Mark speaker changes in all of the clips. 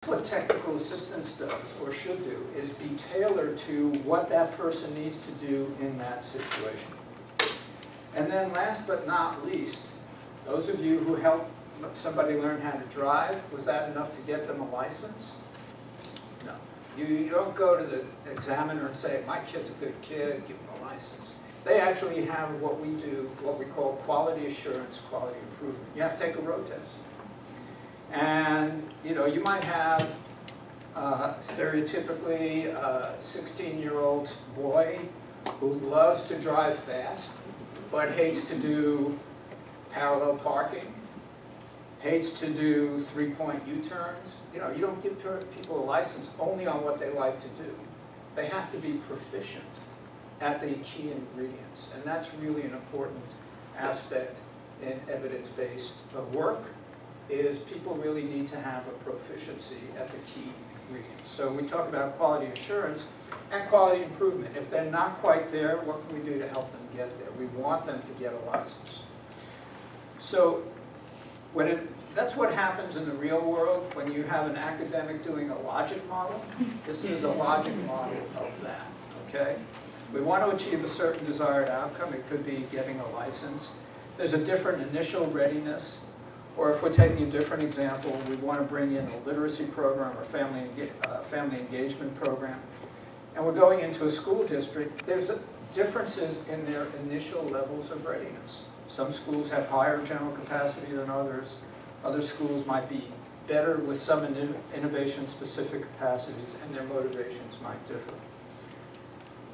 Speaker 1: What technical assistance does, or should do, is be tailored to what that person needs to do in that situation. And then last but not least, those of you who helped somebody learn how to drive, was that enough to get them a license? No. You don't go to the examiner and say, my kid's a good kid, give him a license. They actually have what we do, what we call quality assurance, quality improvement. You have to take a road test. And you might have stereotypically a 16-year-old boy who loves to drive fast, but hates to do parallel parking, hates to do three-point U-turns. You don't give people a license only on what they like to do. They have to be proficient at the key ingredients, and that's really an important aspect in evidence-based work. Is people really need to have a proficiency at the key ingredients. So we talk about quality assurance and quality improvement. If they're not quite there, what can we do to help them get there? We want them to get a license. So that's what happens in the real world when you have an academic doing a logic model. This is a logic model of that, okay? We want to achieve a certain desired outcome. It could be getting a license. There's a different initial readiness. Or if we're taking a different example, we want to bring in a literacy program or family engagement program, and we're going into a school district, there's differences in their initial levels of readiness. Some schools have higher general capacity than others. Other schools might be better with some innovation-specific capacities, and their motivations might differ.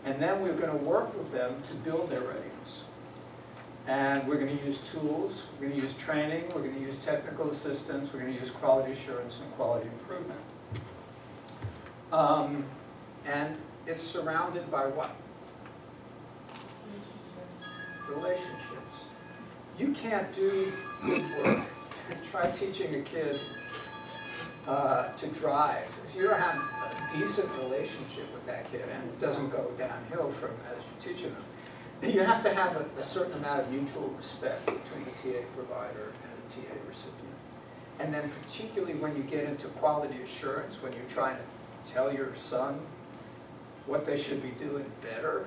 Speaker 1: And then we're going to work with them to build their readiness. And we're going to use tools, we're going to use training, we're going to use technical assistance, we're going to use quality assurance and quality improvement. And it's surrounded by what? Relationships. You can't do good work. Try teaching a kid to drive. If you don't have a decent relationship with that kid, and it doesn't go downhill from as you're teaching them, you have to have a certain amount of mutual respect between the TA provider and the TA recipient. And then particularly when you get into quality assurance, when you're trying to tell your son what they should be doing better,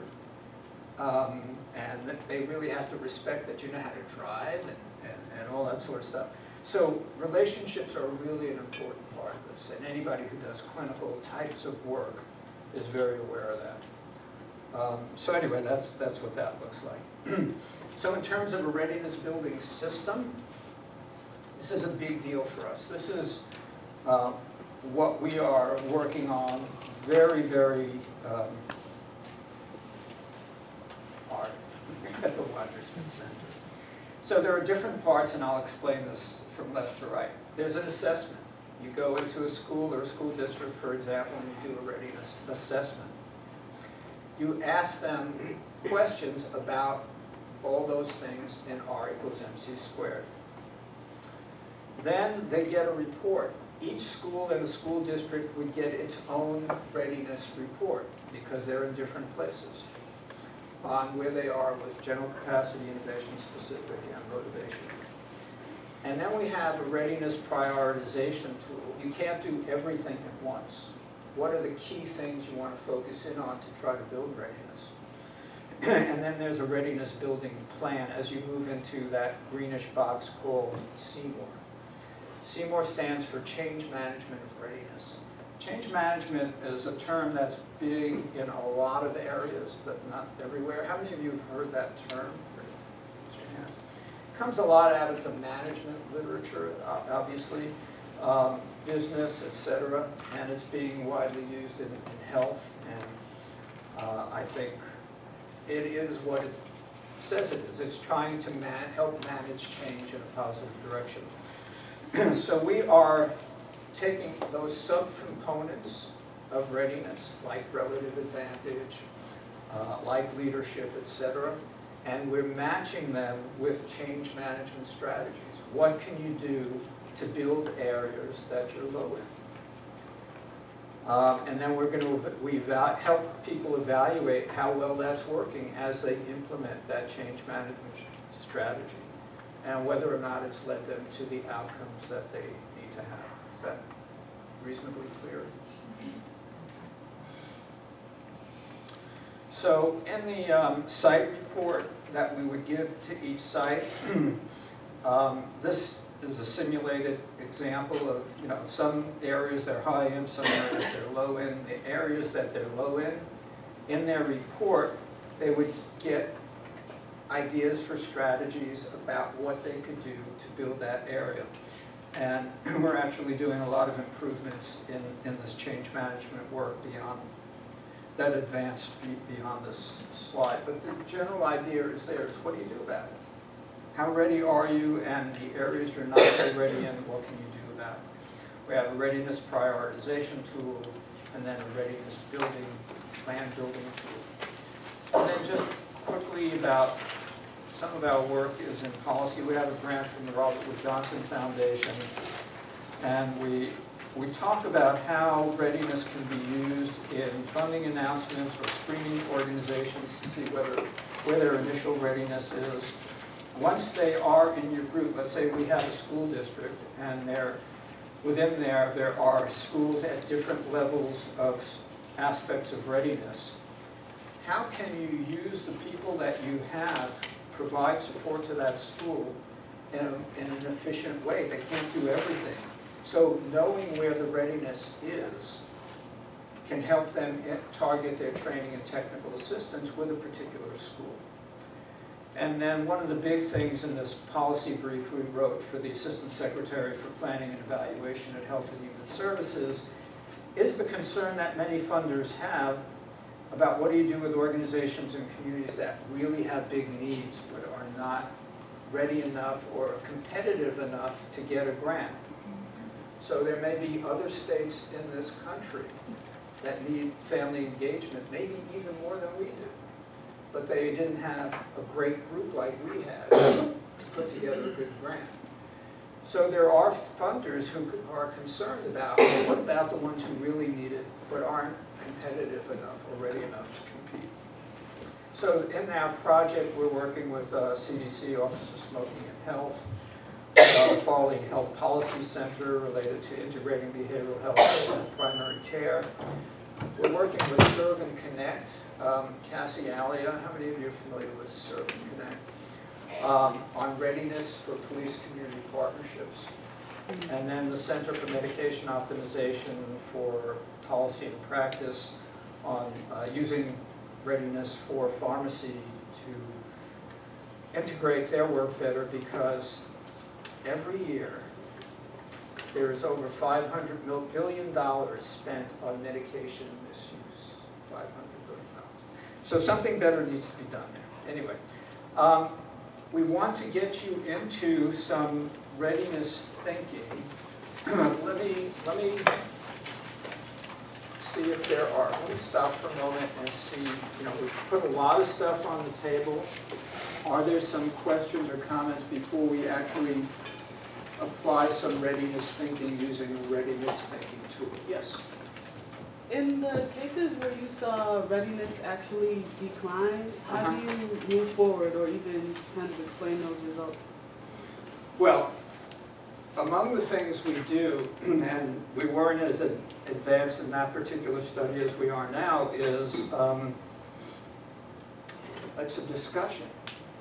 Speaker 1: and that they really have to respect that you know how to drive and all that sort of stuff. So relationships are really an important part of this, and anybody who does clinical types of work is very aware of that. So anyway, that's what that looks like. So in terms of a readiness building system, this is a big deal for us. This is what we are working on very, very hard at the Watersman Center. So there are different parts, and I'll explain this from left to right. There's an assessment. You go into a school or a school district, for example, and you do a readiness assessment. You ask them questions about all those things in R equals MC squared. Then they get a report. Each school in a school district would get its own readiness report because they're in different places on where they are with general capacity, innovation specific, and motivation. And then we have a readiness prioritization tool. You can't do everything at once. What are the key things you want to focus in on to try to build readiness? And then there's a readiness building plan as you move into that greenish box called CMOR. CMOR stands for Change Management of Readiness. Change management is a term that's big in a lot of areas, but not everywhere. How many of you have heard that term? Raise your hands. It comes a lot out of the management literature, obviously. Business, etc., and it's being widely used in health, and I think it is what it says it is. It's trying to help manage change in a positive direction. So we are taking those subcomponents of readiness, like relative advantage, like leadership, etc., and we're matching them with change management strategies. What can you do to build areas that you're low in? And then we're going to help people evaluate how well that's working as they implement that change management strategy, and whether or not it's led them to the outcomes that they need to have. Is that reasonably clear? So in the site report that we would give to each site, this is a simulated example of, some areas they're high in, some areas they're low in. The areas that they're low in their report, they would get ideas for strategies about what they could do to build that area. And we're actually doing a lot of improvements in this change management work beyond that advanced beyond this slide. But the general idea is there is, what do you do about it? How ready are you, and the areas you're not so ready in, what can you do about it? We have a readiness prioritization tool, and then a readiness plan building tool. And then just quickly about some of our work is in policy. We have a grant from the Robert Wood Johnson Foundation, and we talk about how readiness can be used in funding announcements or screening organizations to see where their initial readiness is. Once they are in your group, let's say we have a school district, and within there are schools at different levels of aspects of readiness. How can you use the people that you have, provide support to that school in an efficient way? They can't do everything. So knowing where the readiness is can help them target their training and technical assistance with a particular school. And then one of the big things in this policy brief we wrote for the Assistant Secretary for Planning and Evaluation at Health and Human Services is the concern that many funders have about what do you do with organizations and communities that really have big needs but are not ready enough or competitive enough to get a grant. So there may be other states in this country that need family engagement, maybe even more than we do. But they didn't have a great group like we had to put together a good grant. So there are funders who are concerned about, what about the ones who really need it but aren't competitive enough or ready enough to compete? So in our project, we're working with CDC, Office of Smoking and Health, Farley Health Policy Center related to integrating behavioral health and primary care. We're working with Serve and Connect, Cassie Alia. How many of you are familiar with Serve and Connect? On readiness for police community partnerships. And then the Center for Medication Optimization for Policy and Practice on using readiness for pharmacy to integrate their work better, because every year there is over $500 billion spent on medication misuse. $500 billion. So something better needs to be done there. Anyway, we want to get you into some readiness thinking. Let me see if there are. Let me stop for a moment and see. We've put a lot of stuff on the table. Are there some questions or comments before we actually apply some readiness thinking using a readiness thinking tool? Yes?
Speaker 2: In the cases where you saw readiness actually decline, how do you move forward or even kind of explain those results?
Speaker 1: Well, among the things we do, and we weren't as advanced in that particular study as we are now, is it's a discussion.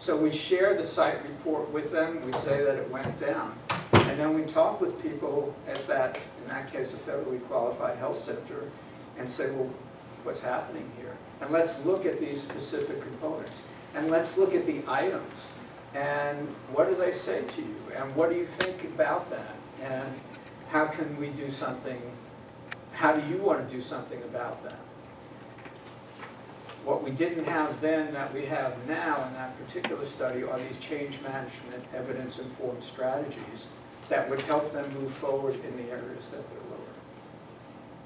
Speaker 1: So we share the site report with them, we say that it went down, and then we talk with people at that, in that case, a federally qualified health center, and say, well, what's happening here? And let's look at these specific components, and let's look at the items, and what do they say to you, and what do you think about that, and how can we do something, how do you want to do something about that? What we didn't have then that we have now in that particular study are these change management evidence-informed strategies that would help them move forward in the areas that they're lower.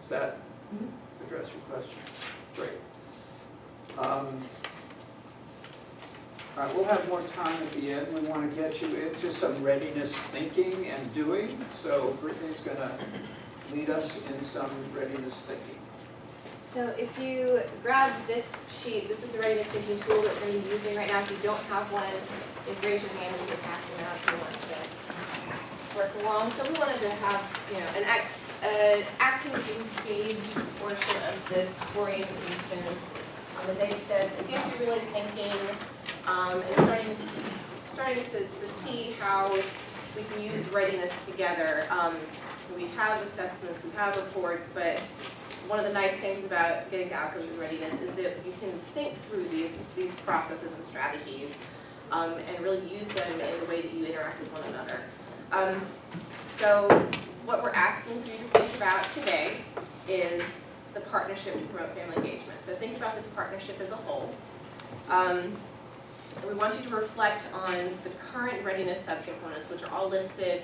Speaker 1: Does that address your question? Great. All right, we'll have more time at the end. We want to get you into some readiness thinking and doing. So Brittany's going to lead us in some readiness thinking.
Speaker 3: So if you grab this sheet, this is the readiness thinking tool that we're going to be using right now. If you don't have one, if you raise your hand, we can pass them out if you want to work along. So we wanted to have, an an active engaged portion of this orientation. As they said, to get you really thinking, and starting to see how we can use readiness together. We have assessments, we have reports, but one of the nice things about getting to outcomes and readiness is that you can think through these processes and strategies and really use them in the way that you interact with one another. So what we're asking for you to think about today is the partnership to promote family engagement. So think about this partnership as a whole. And we want you to reflect on the current readiness subcomponents, which are all listed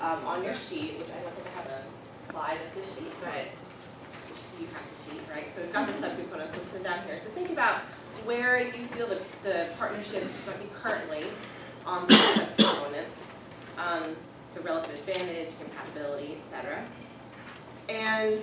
Speaker 3: on your sheet, which I don't think I have a slide of the sheet, but you have the sheet, right? So we've got the subcomponents listed down here. So think about where you feel the partnership might be currently on the subcomponents, the relative advantage, compatibility, etc. And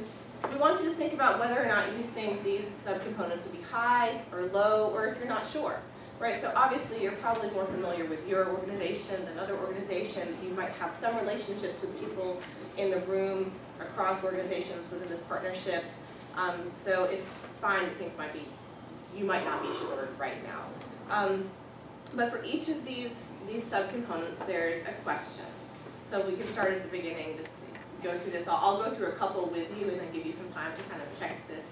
Speaker 3: we want you to think about whether or not you think these subcomponents would be high or low, or if you're not sure. Right, so obviously you're probably more familiar with your organization than other organizations. You might have some relationships with people in the room across organizations within this partnership. So it's fine that things you might not be sure right now. But for each of these subcomponents, there's a question. So we can start at the beginning, just to go through this. I'll go through a couple with you and then give you some time to kind of check this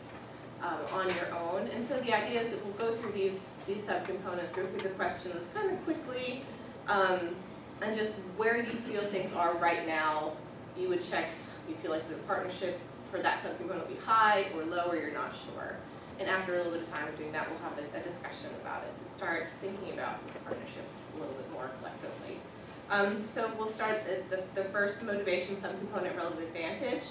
Speaker 3: on your own. And so the idea is that we'll go through these subcomponents, go through the questions kind of quickly, and just where you feel things are right now. You would check, you feel like the partnership for that subcomponent will be high or low, or you're not sure. And after a little bit of time of doing that, we'll have a discussion about it to start thinking about this partnership a little bit more collectively. So we'll start at the first motivation subcomponent, relative advantage.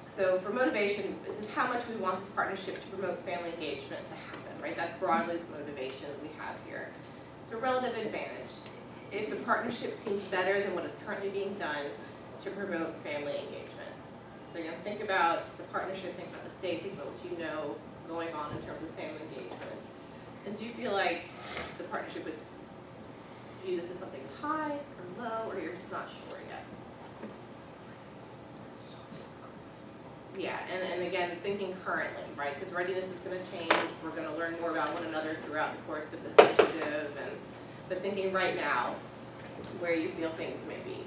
Speaker 3: So for motivation, this is how much we want this partnership to promote family engagement to happen, right? That's broadly the motivation that we have here. So relative advantage, if the partnership seems better than what is currently being done to promote family engagement. So again, think about the partnership, think about the state, think about what you know going on in terms of family engagement. And do you feel like the partnership would view this as something high or low, or you're just not sure yet? Yeah, and again, thinking currently, right? Because readiness is going to change. We're going to learn more about one another throughout the course of this initiative. But thinking right now, where you feel things may be.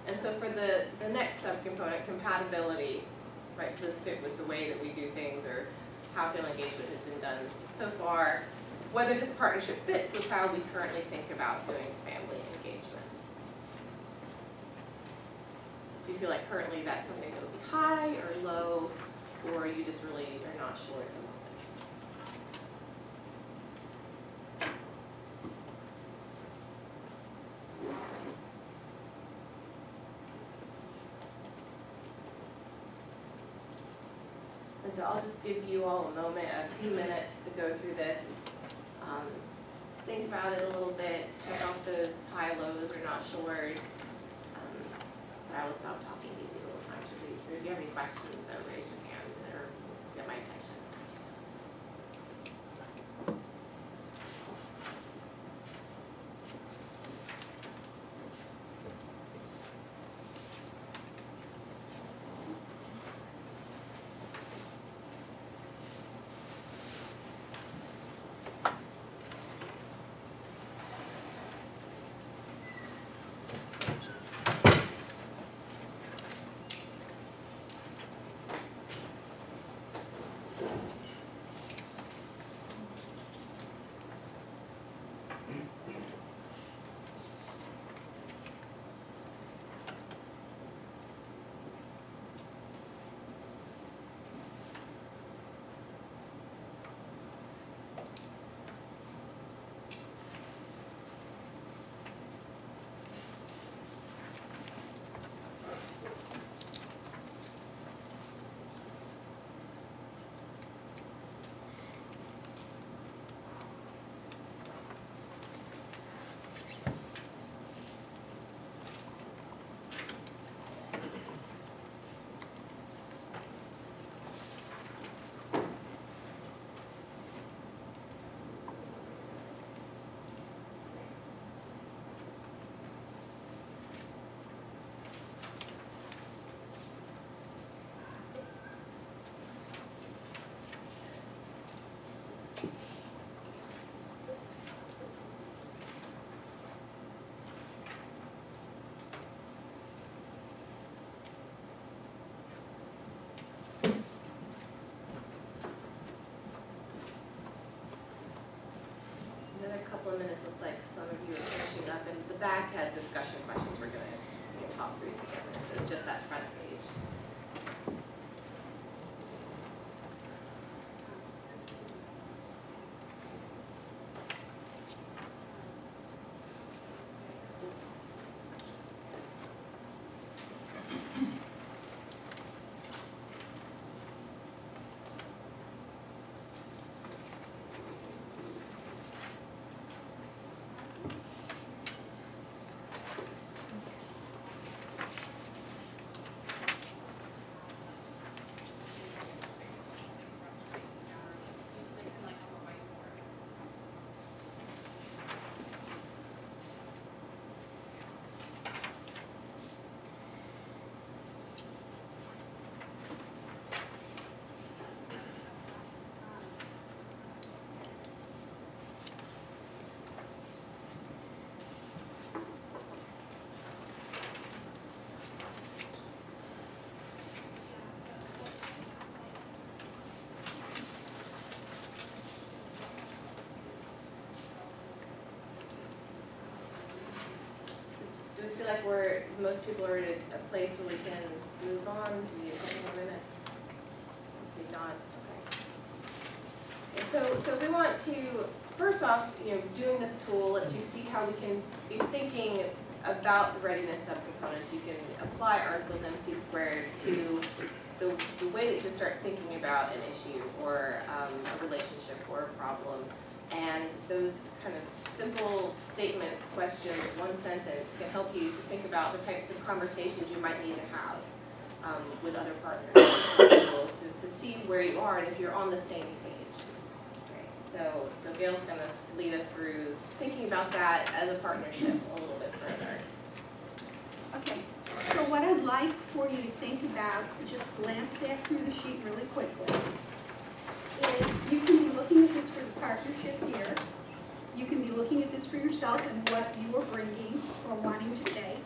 Speaker 3: And so for the next subcomponent, compatibility, right? Does this fit with the way that we do things or how family engagement has been done so far? Whether this partnership fits with how we currently think about doing family engagement. Do you feel like currently that's something that would be high or low, or you just really are not sure at the moment? And so I'll just give you all a moment, a few minutes to go through this. Think about it a little bit, check out those high lows or not sures. But I will stop talking, give you a little time to read through. If you have any questions, though, raise your hand or get my attention. curriculum, and this looks like some of you are finishing up, and the back has discussion questions we're gonna talk through together, so it's just that front page. Do we feel like most people are at a place where we can move on? Do we have a couple more minutes? Let's see, nods, okay. So we want to, first off, doing this tool lets you see how we can be thinking about the readiness subcomponents. You can apply articles MC squared to the way that you just start thinking about an issue or a relationship or a problem. And those kind of simple statement questions, one sentence, can help you to think about the types of conversations you might need to have with other partners, to see where you are and if you're on the same page. Okay. So Gail's going to lead us through thinking about that as a partnership a little bit further.
Speaker 4: Okay, so what I'd like for you to think about, just glance back through the sheet really quickly, is you can be looking at this for the partnership here. You can be looking at this for yourself and what you are bringing or wanting to take.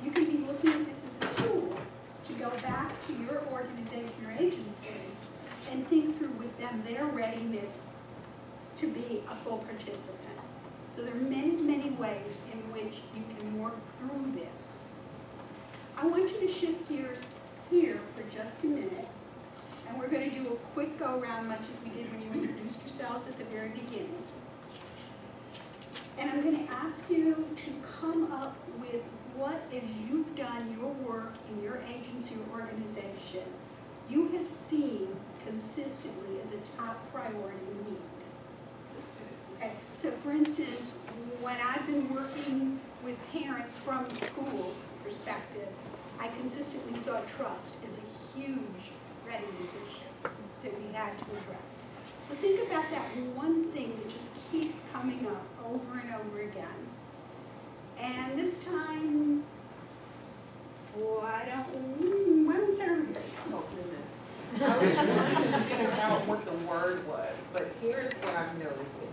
Speaker 4: You can be looking at this as a tool to go back to your organization or agency and think through with them their readiness to be a full participant. So there are many, many ways in which you can work through this. I want you to shift gears here for just a minute, and we're going to do a quick go-around, much as we did when you introduced yourselves at the very beginning. And I'm going to ask you to come up with what, as you've done your work in your agency or organization, you have seen consistently as a top priority need. Okay, so for instance, when I've been working with parents from the school perspective, I consistently saw trust as a huge readiness issue that we had to address. So think about that one thing that just keeps coming up over and over again. And this time, why don't we start over here?
Speaker 5: Oh, goodness. I was trying to figure out what the word was, but here's what I'm noticing.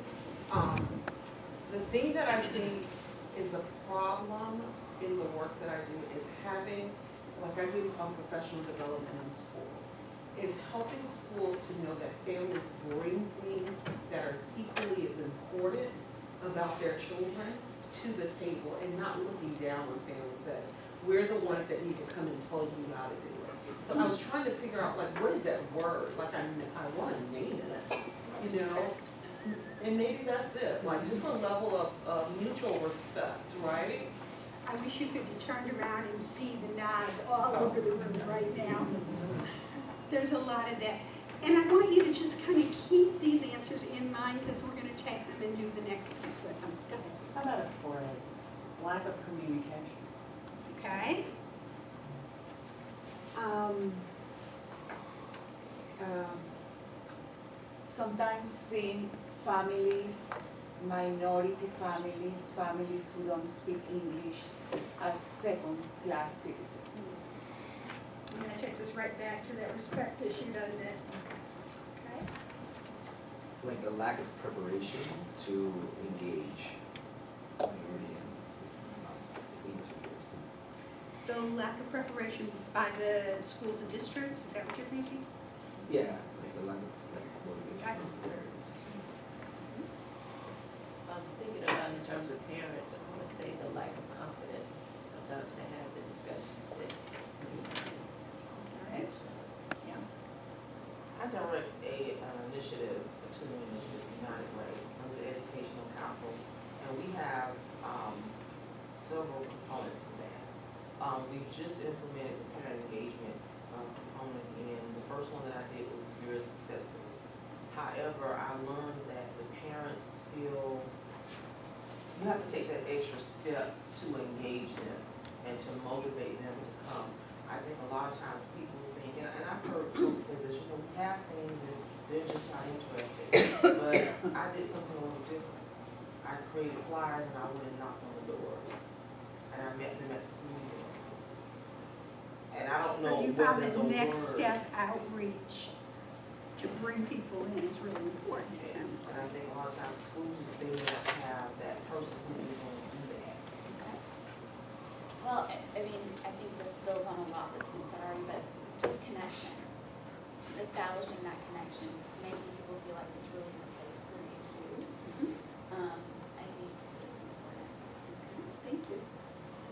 Speaker 5: The thing that I think is a problem in the work that I do is having, like I do professional development in schools, is helping schools to know that families bring things that are equally as important about their children to the table and not looking down on families as we're the ones that need to come and tell you how to do it. So I was trying to figure out, like, what is that word? Like, I want to name it, you know? And maybe that's it, like just a level of mutual respect, right?
Speaker 4: I wish you could be turned around and see the nods all over the room right now. There's a lot of that. And I want you to just kind of keep these answers in mind because we're going to take them and do the next piece with them. Go ahead.
Speaker 6: How about a phrase? Lack of communication.
Speaker 4: Okay?
Speaker 6: Sometimes see families, minority families, families who don't speak English as second-class citizens.
Speaker 4: And that takes us right back to that respect issue, doesn't it? Okay?
Speaker 7: Like the lack of preparation to engage minority and non-English speakers.
Speaker 4: The lack of preparation by the schools and districts, is that what you're thinking?
Speaker 7: Yeah, like the lack of motivation.
Speaker 4: Okay.
Speaker 8: up to have the discussions that we need to do.
Speaker 4: All right, yeah.
Speaker 9: I direct a initiative, a tutoring initiative, United Way, under the Educational Council, and we have several components to that. We've just implemented the parent engagement component, and the first one that I did was very successful. However, I learned that the parents feel you have to take that extra step to engage them and to motivate them to come. I think a lot of times people think, and I've heard folks say this, we have things and they're just not interested. But I did something a little different. I created flyers and I went and knocked on the doors. And I met them at school meetings. And I don't know
Speaker 4: So you
Speaker 9: whether
Speaker 4: found that
Speaker 9: the
Speaker 4: next
Speaker 9: word-
Speaker 4: step outreach to bring people in is really important, it sounds
Speaker 9: And I
Speaker 4: like.
Speaker 9: think a lot of times schools, they don't have that person who is going to do that.
Speaker 10: Well, I mean, I think this builds on a lot that's been said already, but just connection, establishing that connection, making people feel like this really is a place for you to, I think is important.
Speaker 4: Thank you.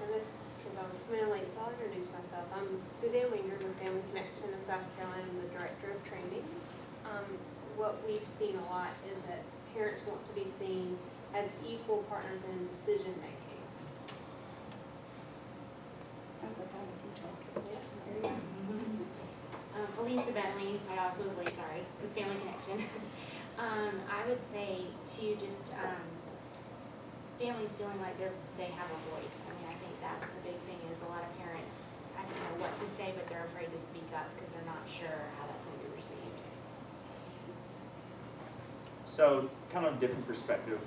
Speaker 11: And this, because I was coming in late, so I'll introduce myself. I'm Suzanne Winger with Family Connection of South Carolina. I'm the Director of Training. What we've seen a lot is that parents want to be seen as equal partners in decision making.
Speaker 4: Sounds like I would do job.
Speaker 11: Yeah, there you go.
Speaker 10: Elisa Bentley, I also was late, sorry, with Family Connection. I would say to just, families feeling like they have a voice. I mean, I think that's the big thing is a lot of parents, I don't know what to say, but they're afraid to speak up because they're not sure how that's going to be received.
Speaker 12: So kind of different perspective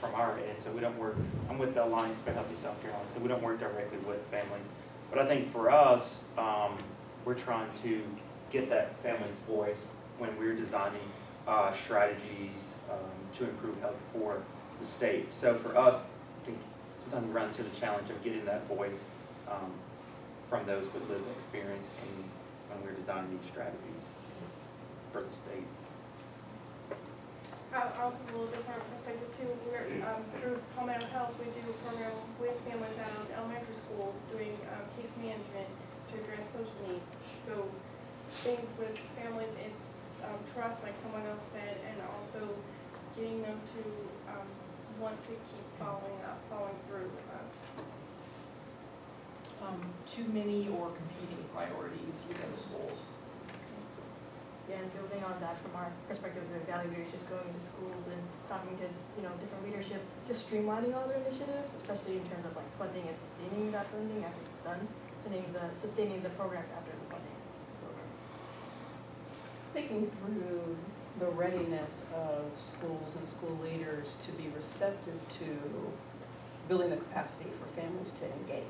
Speaker 12: from our end. So we don't work, I'm with the Alliance for Healthy South Carolina, so we don't work directly with families. But I think for us, we're trying to get that family's voice when we're designing strategies to improve health for the state. So for us, I think sometimes we run into the challenge of getting that voice from those with lived experience when we're designing these strategies for the state.
Speaker 13: Also a little different perspective too. We're through home mental health, we do a program with families out of elementary school doing case management to address social needs. So things with families, it's trust, like someone else said, and also getting them to want to keep following through.
Speaker 14: Too many or competing priorities within the schools.
Speaker 13: Yeah, and building on that from our perspective, the evaluators just going into schools and talking to, different leadership, just streamlining all their initiatives, especially in terms of like funding and sustaining that funding after it's done, sustaining the programs after the funding is over.
Speaker 14: Thinking through the readiness of schools and school leaders to be receptive to building the capacity for families to engage.